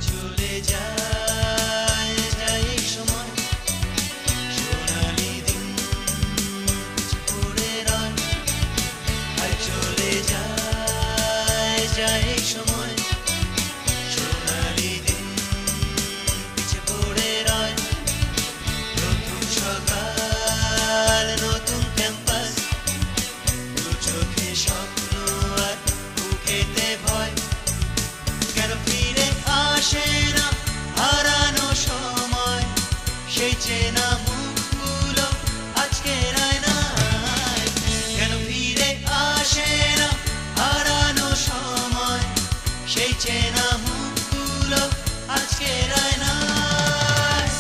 চলে যায় যায় এই সময় সোনালি দিন পিছে পড়ে রয় আর চলে যায় যায় এই সময় সোনালি দিন পিছে পড়ে রয় নতুন সকাল নতুন ক্যাম্পাস দু চোখে স্বপ্ন আর বুকেতে ভয় কেন ফিরে আসে না হারানো সময় সেই চেনা মুখগুলো আজকের আয়নায় কেন ফিরে আসে না হারানো সময় সেই চেনা মুখগুলো আজকের আয়নায়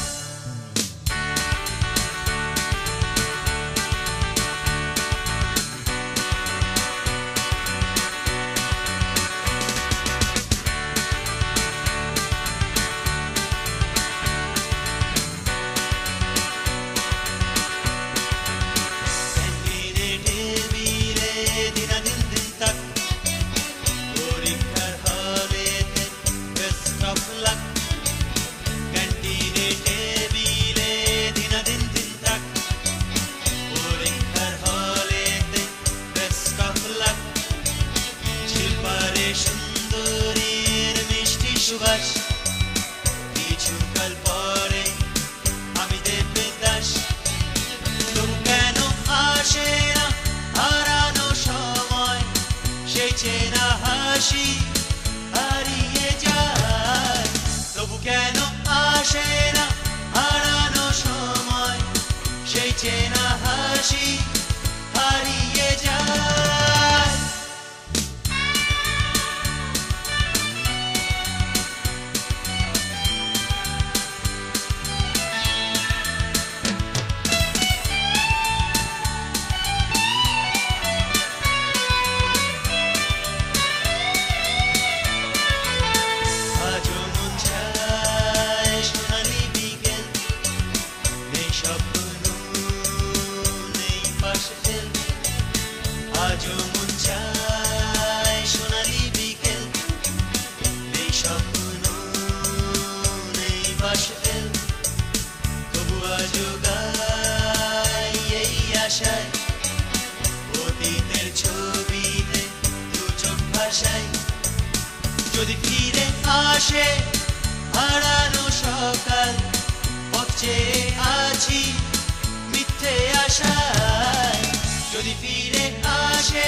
সুন্দরীর মিষ্টি সুবাস কিছুকাল পরে আমি দেবদাস তবু কেন আসে না হারানো সময় সেই চেনা হাসি হারিয়ে যায় তবু কেন আসে না হারানো সময় সেই চেনা হাসি হারিয়ে যায় আজও মন চায় সোনালি বিকেল নেই স্বপ্ন নেই বাসেল তবু আজও গাই এই আশায় অতীতের ছবিতে দু চোখ ভাসাই যদি ফিরে আসে হারানো সকাল পথ চেয়ে আছি মিথ্যে আশায় যদি ফিরে আসে